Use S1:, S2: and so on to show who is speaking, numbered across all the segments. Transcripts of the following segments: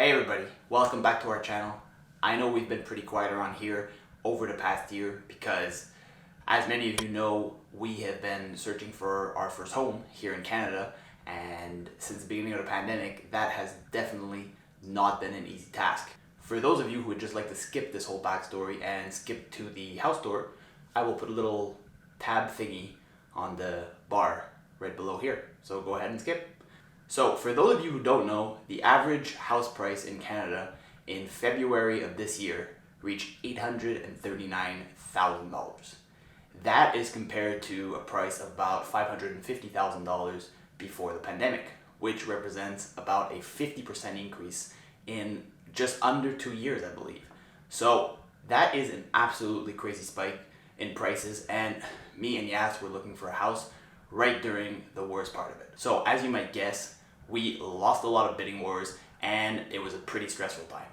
S1: Hey everybody, welcome back to our channel. I know we've been pretty quiet around here over the past year because, as many of you know, we have been searching for our first home here in Canada, and since the beginning of the pandemic, that has definitely not been an easy task. For those of you who would just like to skip this whole backstory and skip to the house tour, I will put a little tab thingy on the bar right below here, so go ahead and skip. So for those of you who don't know, the average house price in Canada in February of this year reached $839,000. That is compared to a price of about $550,000 before the pandemic, which represents about a 50% increase in just under 2 years, I believe. So that is an absolutely crazy spike in prices, and me and Yas were looking for a house right during the worst part of it. So as you might guess, we lost a lot of bidding wars and it was a pretty stressful time.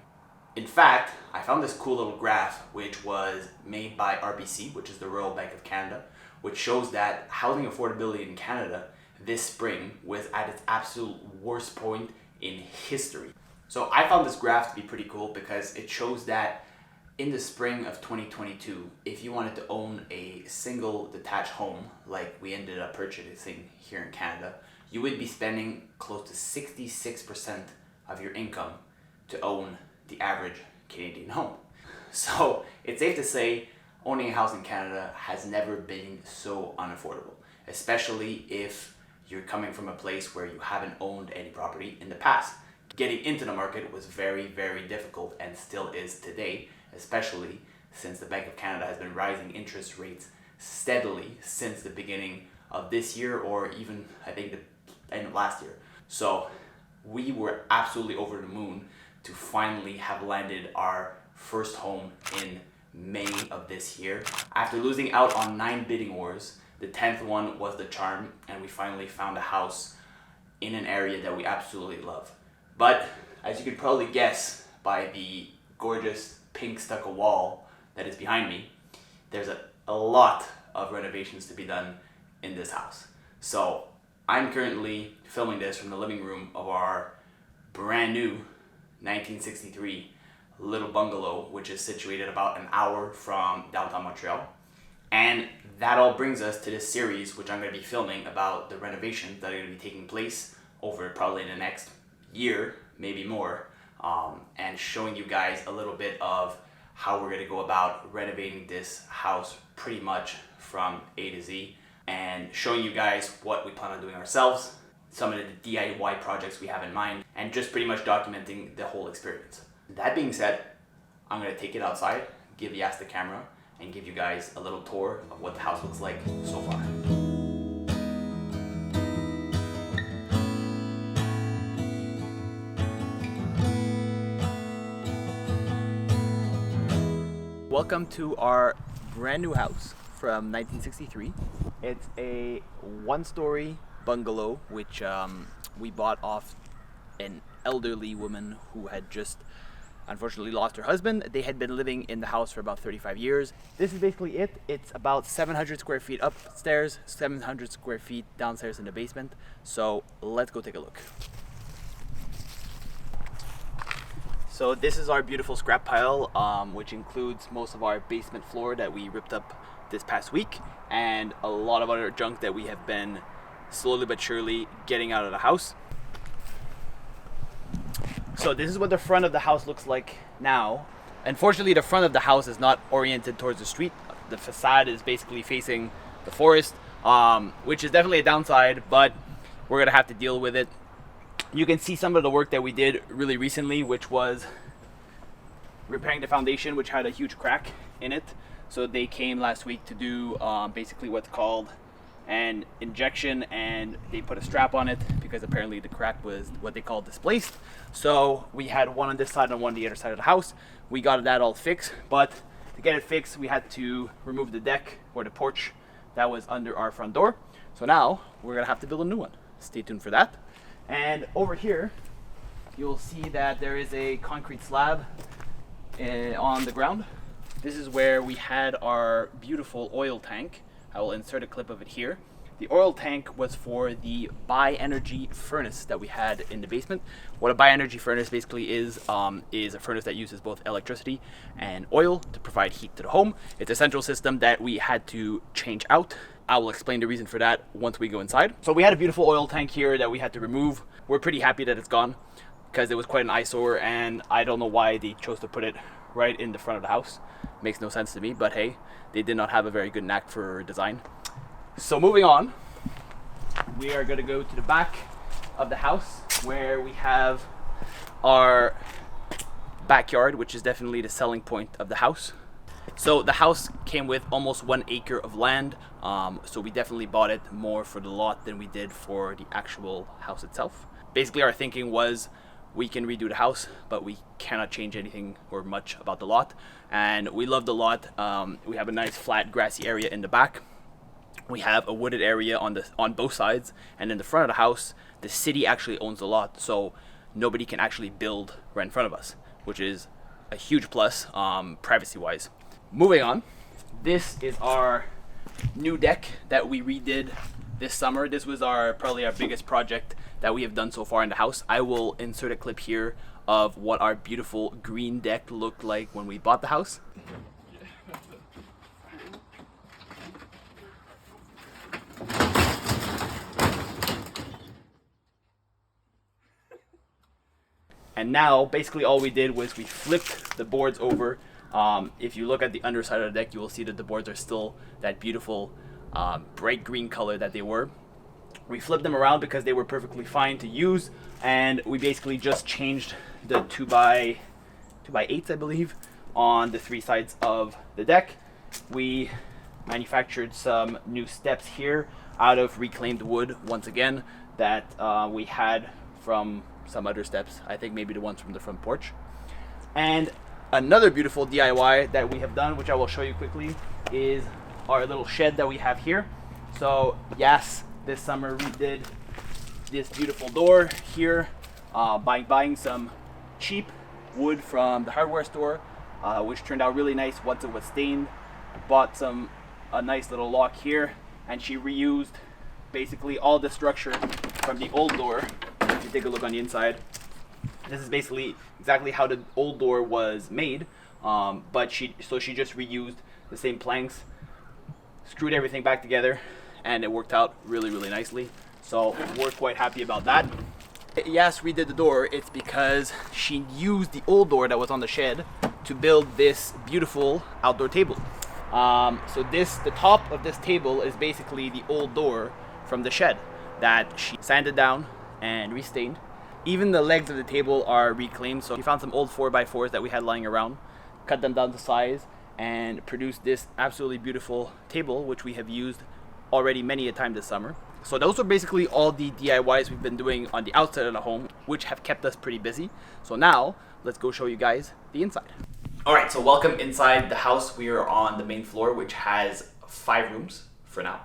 S1: In fact, I found this cool little graph which was made by RBC, which is the Royal Bank of Canada, which shows that housing affordability in Canada this spring was at its absolute worst point in history. So I found this graph to be pretty cool because it shows that in the spring of 2022, if you wanted to own a single detached home like we ended up purchasing here in Canada, you would be spending close to 66% of your income to own the average Canadian home. So it's safe to say owning a house in Canada has never been so unaffordable, especially if you're coming from a place where you haven't owned any property in the past. Getting into the market was very, very difficult and still is today, especially since the Bank of Canada has been rising interest rates steadily since the beginning of this year, or even I think the end of last year. So we were absolutely over the moon to finally have landed our first home in May of this year. After losing out on 9 bidding wars, the 10th one was the charm, and we finally found a house in an area that we absolutely love. But as you could probably guess by the gorgeous pink stucco wall that is behind me, there's a lot of renovations to be done in this house. So I'm currently filming this from the living room of our brand new 1963 little bungalow, which is situated about an hour from downtown Montreal. And that all brings us to this series, which I'm going to be filming about the renovations that are going to be taking place over probably the next year, maybe more, and showing you guys a little bit of how we're going to go about renovating this house pretty much from A to Z, and showing you guys what we plan on doing ourselves, some of the DIY projects we have in mind, and just pretty much documenting the whole experience. That being said, I'm going to take it outside, give Yas the camera, and give you guys a little tour of what the house looks like so far. Welcome to our brand new house from 1963. It's a one-story bungalow which we bought off an elderly woman who had just unfortunately lost her husband. They had been living in the house for about 35 years. This is basically it. It's about 700 square feet upstairs, 700 square feet downstairs in the basement. So let's go take a look. So this is our beautiful scrap pile, which includes most of our basement floor that we ripped up this past week, and a lot of other junk that we have been slowly but surely getting out of the house. So this is what the front of the house looks like now. Unfortunately, the front of the house is not oriented towards the street. The facade is basically facing the forest, which is definitely a downside, but we're gonna have to deal with it. You can see some of the work that we did really recently, which was repairing the foundation, which had a huge crack in it. So they came last week to do basically what's called an injection, and they put a strap on it because apparently the crack was what they call displaced. So we had one on this side and one on the other side of the house. We got that all fixed, but to get it fixed, we had to remove the deck or the porch that was under our front door. So now we're gonna have to build a new one. Stay tuned for that. And over here, you'll see that there is a concrete slab on the ground. This is where we had our beautiful oil tank. I will insert a clip of it here. The oil tank was for the bi-energy furnace that we had in the basement. What a bi-energy furnace basically is a furnace that uses both electricity and oil to provide heat to the home. It's a central system that we had to change out. I will explain the reason for that once we go inside. So we had a beautiful oil tank here that we had to remove. We're pretty happy that it's gone because it was quite an eyesore, and I don't know why they chose to put it right in the front of the house. Makes no sense to me, but hey, they did not have a very good knack for design. So moving on, we are going to go to the back of the house where we have our backyard, which is definitely the selling point of the house. So the house came with almost 1 acre of land, so we definitely bought it more for the lot than we did for the actual house itself. Basically our thinking was we can redo the house, but we cannot change anything or much about the lot, and we love the lot. We have a nice flat grassy area in the back. We have a wooded area on both sides, and in the front of the house, the city actually owns the lot, so nobody can actually build right in front of us, which is a huge plus, privacy-wise. Moving on, this is our new deck that we redid this summer. This was probably our biggest project that we have done so far in the house. I will insert a clip here of what our beautiful green deck looked like when we bought the house. And now, basically all we did was we flipped the boards over. If you look at the underside of the deck, you will see that the boards are still that beautiful bright green color that they were. We flipped them around because they were perfectly fine to use, and we basically just changed the 2x8s, I believe, on the 3 sides of the deck. We manufactured some new steps here out of reclaimed wood, once again, that we had from some other steps, I think maybe the ones from the front porch. And another beautiful DIY that we have done, which I will show you quickly, is our little shed that we have here. So yes, this summer we did this beautiful door here by buying some cheap wood from the hardware store, which turned out really nice once it was stained. Bought a nice little lock here, and she reused basically all the structure from the old door. If you take a look on the inside, this is basically exactly how the old door was made, but she just reused the same planks, screwed everything back together, and it worked out really, really nicely. So we're quite happy about that. Yes, redid the door. It's because she used the old door that was on the shed to build this beautiful outdoor table. So the top of this table is basically the old door from the shed that she sanded down and restained. Even the legs of the table are reclaimed, so we found some old 4x4s that we had lying around, cut them down to size, and produced this absolutely beautiful table, which we have used already many a time this summer. So those are basically all the DIYs we've been doing on the outside of the home, which have kept us pretty busy. So now, let's go show you guys the inside. Alright, so welcome inside the house. We are on the main floor, which has 5 rooms for now.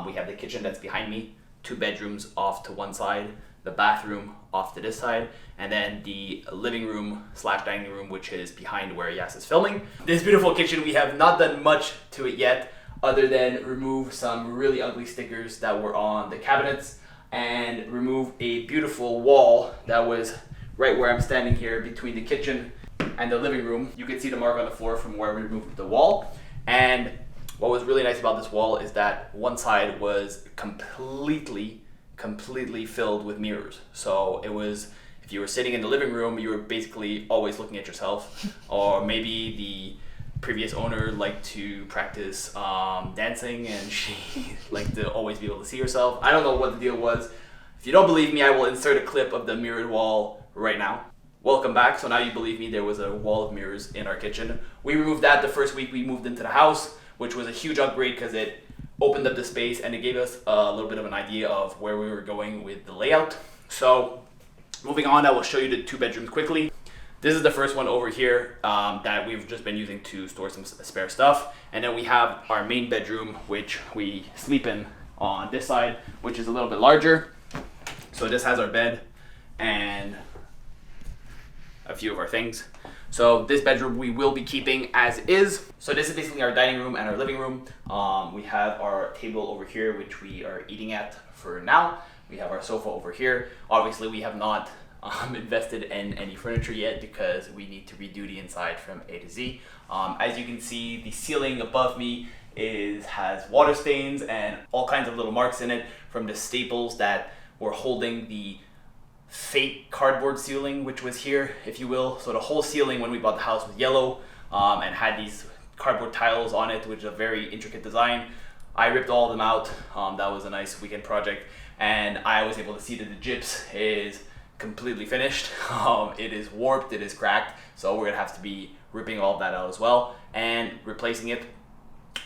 S1: We have the kitchen that's behind me, 2 bedrooms off to one side, the bathroom off to this side, and then the living room / dining room, which is behind where Yas is filming. This beautiful kitchen, we have not done much to it yet, other than remove some really ugly stickers that were on the cabinets and remove a beautiful wall that was right where I'm standing here between the kitchen and the living room. You can see the mark on the floor from where we removed the wall. And what was really nice about this wall is that one side was completely filled with mirrors. So it was, if you were sitting in the living room, you were basically always looking at yourself. Or maybe the previous owner liked to practice dancing, and she liked to always be able to see herself. I don't know what the deal was. If you don't believe me, I will insert a clip of the mirrored wall right now. Welcome back. So now you believe me, there was a wall of mirrors in our kitchen. We removed that the first week we moved into the house, which was a huge upgrade because it opened up the space and it gave us a little bit of an idea of where we were going with the layout. So moving on, I will show you the 2 bedrooms quickly. This is the first one over here that we've just been using to store some spare stuff. And then we have our main bedroom, which we sleep in on this side, which is a little bit larger. So this has our bed and a few of our things. So this bedroom we will be keeping as is. So this is basically our dining room and our living room. We have our table over here, which we are eating at for now. We have our sofa over here. Obviously we have not invested in any furniture yet because we need to redo the inside from A to Z. As you can see, the ceiling above me has water stains and all kinds of little marks in it from the staples that were holding the fake cardboard ceiling, which was here, if you will. So the whole ceiling when we bought the house was yellow and had these cardboard tiles on it, which is a very intricate design. I ripped all of them out. That was a nice weekend project, and I was able to see that the gyps is completely finished. It is warped, it is cracked, so we're gonna have to be ripping all of that out as well and replacing it,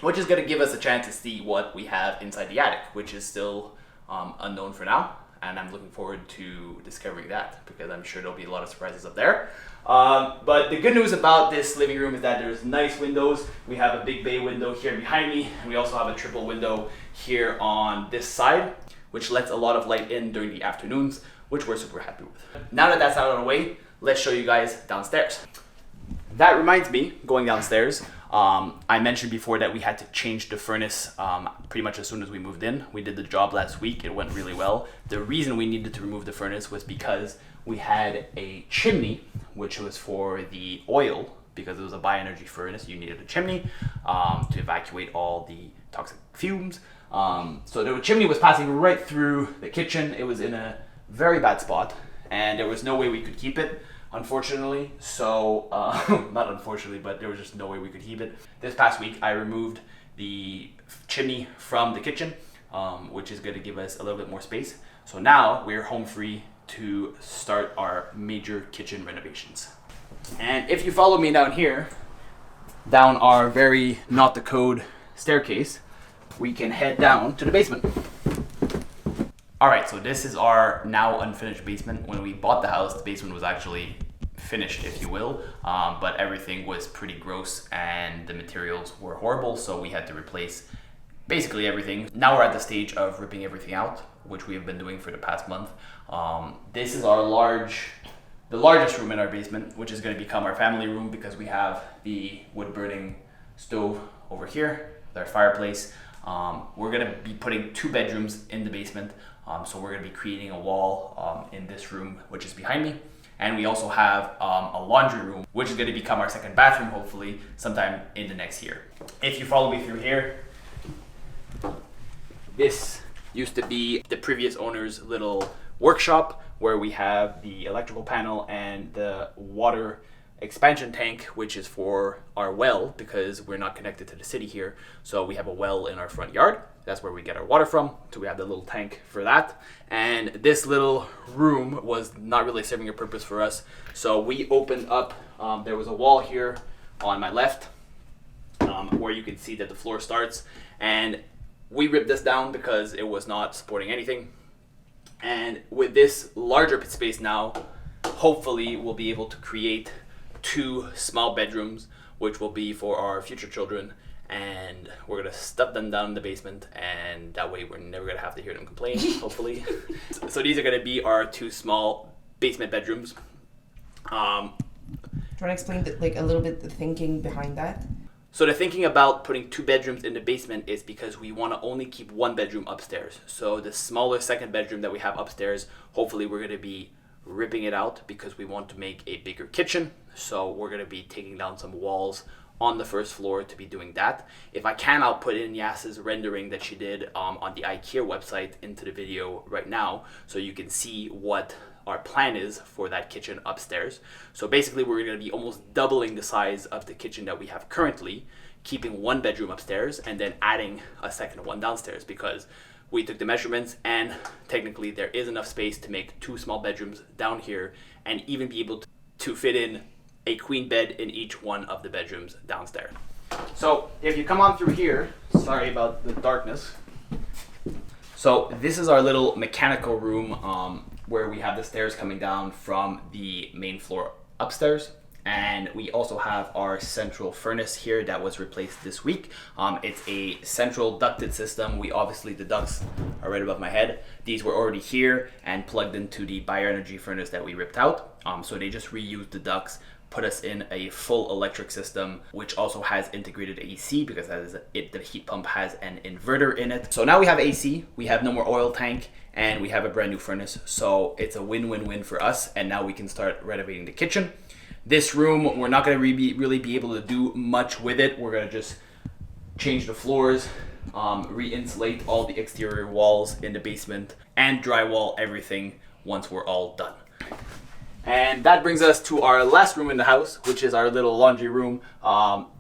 S1: which is gonna give us a chance to see what we have inside the attic, which is still unknown for now. And I'm looking forward to discovering that because I'm sure there'll be a lot of surprises up there. But the good news about this living room is that there's nice windows. We have a big bay window here behind me, and we also have a triple window here on this side, which lets a lot of light in during the afternoons, which we're super happy with. Now that that's out of the way, let's show you guys downstairs. That reminds me, going downstairs, I mentioned before that we had to change the furnace pretty much as soon as we moved in. We did the job last week, it went really well. The reason we needed to remove the furnace was because we had a chimney, which was for the oil, because it was a bioenergy furnace, you needed a chimney to evacuate all the toxic fumes. So the chimney was passing right through the kitchen. It was in a very bad spot, and there was no way we could keep it, unfortunately. So not unfortunately, but there was just no way we could keep it. This past week I removed the chimney from the kitchen, which is going to give us a little bit more space. So now we're home free to start our major kitchen renovations. And if you follow me down here, down our very not the code staircase, we can head down to the basement. Alright, so this is our now unfinished basement. When we bought the house, the basement was actually finished, if you will, but everything was pretty gross and the materials were horrible, so we had to replace basically everything. Now we're at the stage of ripping everything out, which we have been doing for the past month. This is our the largest room in our basement, which is going to become our family room because we have the wood burning stove over here with our fireplace. We're going to be putting 2 bedrooms in the basement. So we're going to be creating a wall in this room, which is behind me. And we also have a laundry room, which is going to become our second bathroom, hopefully, sometime in the next year. If you follow me through here, this used to be the previous owner's little workshop where we have the electrical panel and the water expansion tank, which is for our well because we're not connected to the city here. So we have a well in our front yard. That's where we get our water from. So we have the little tank for that. And this little room was not really serving a purpose for us. So we opened up, there was a wall here on my left where you can see that the floor starts. And we ripped this down because it was not supporting anything. And with this larger space now, hopefully we'll be able to create 2 small bedrooms, which will be for our future children, and we're gonna stuff them down in the basement, and that way we're never gonna have to hear them complain, hopefully. So these are gonna be our 2 small basement bedrooms. Do you want
S2: to explain a little bit the thinking behind that?
S1: So the thinking about putting 2 bedrooms in the basement is because we want to only keep 1 bedroom upstairs. So the smaller second bedroom that we have upstairs, hopefully we're going to be ripping it out because we want to make a bigger kitchen. So we're going to be taking down some walls on the first floor to be doing that. If I can, I'll put in Yas's rendering that she did on the IKEA website into the video right now, so you can see what our plan is for that kitchen upstairs. So basically we're going to be almost doubling the size of the kitchen that we have currently, keeping 1 bedroom upstairs and then adding a second one downstairs because we took the measurements and technically there is enough space to make 2 small bedrooms down here and even be able to fit in a queen bed in each one of the bedrooms downstairs. So if you come on through here, sorry about the darkness. So this is our little mechanical room where we have the stairs coming down from the main floor upstairs. And we also have our central furnace here that was replaced this week. It's a central ducted system. The ducts are right above my head. These were already here and plugged into the bioenergy furnace that we ripped out. So they just reused the ducts, put us in a full electric system, which also has integrated AC because the heat pump has an inverter in it. So now we have AC, we have no more oil tank, and we have a brand new furnace. So it's a win-win-win for us. And now we can start renovating the kitchen. This room, we're not going to really be able to do much with it. We're going to just change the floors, re-insulate all the exterior walls in the basement, and drywall everything once we're all done. And that brings us to our last room in the house, which is our little laundry room.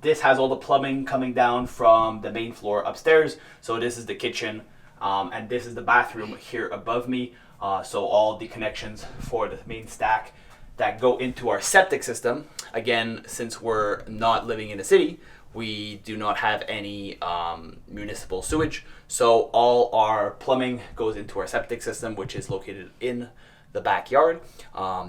S1: This has all the plumbing coming down from the main floor upstairs. So this is the kitchen, and this is the bathroom here above me. So all the connections for the main stack that go into our septic system. Again, since we're not living in a city, we do not have any municipal sewage. So all our plumbing goes into our septic system, which is located in the backyard.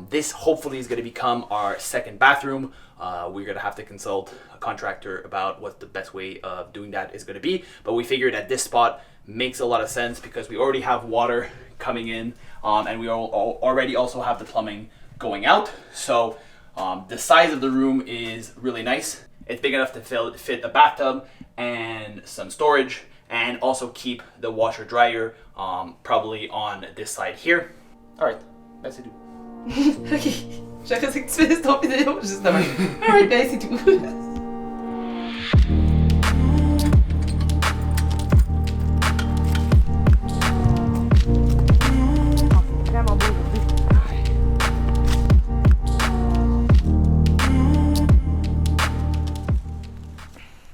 S1: This hopefully is going to become our second bathroom. We're going to have to consult a contractor about what the best way of doing that is going to be. But we figured at this spot makes a lot of sense because we already have water coming in, and we already also have the plumbing going out. So the size of the room is really nice. It's big enough to fit a bathtub and some storage, and also keep the washer dryer probably on this side here. Alright, merci tout.
S2: Ok. J'aurais dit que tu fais ton vidéo justement. Alright, ben c'est tout. Vraiment beau.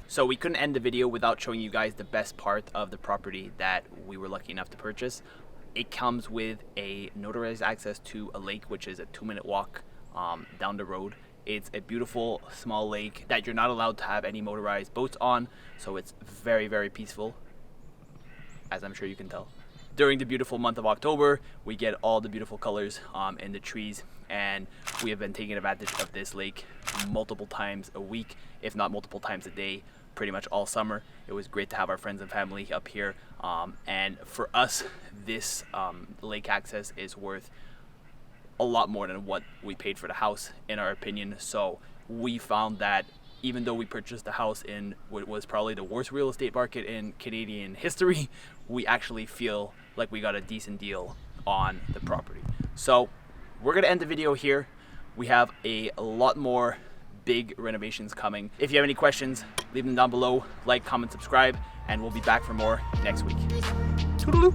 S1: So we couldn't end the video without showing you guys the best part of the property that we were lucky enough to purchase. It comes with a notarized access to a lake, which is a 2-minute walk down the road. It's a beautiful small lake that you're not allowed to have any motorized boats on, so it's very, very peaceful, as I'm sure you can tell. During the beautiful month of October, we get all the beautiful colors in the trees, and we have been taking advantage of this lake multiple times a week, if not multiple times a day, pretty much all summer. It was great to have our friends and family up here, and for us, this lake access is worth a lot more than what we paid for the house, in our opinion. So we found that even though we purchased the house in what was probably the worst real estate market in Canadian history, we actually feel like we got a decent deal on the property. So we're gonna end the video here. We have a lot more big renovations coming. If you have any questions, leave them down below. Like, comment, subscribe, and we'll be back for more next week. Toodaloo!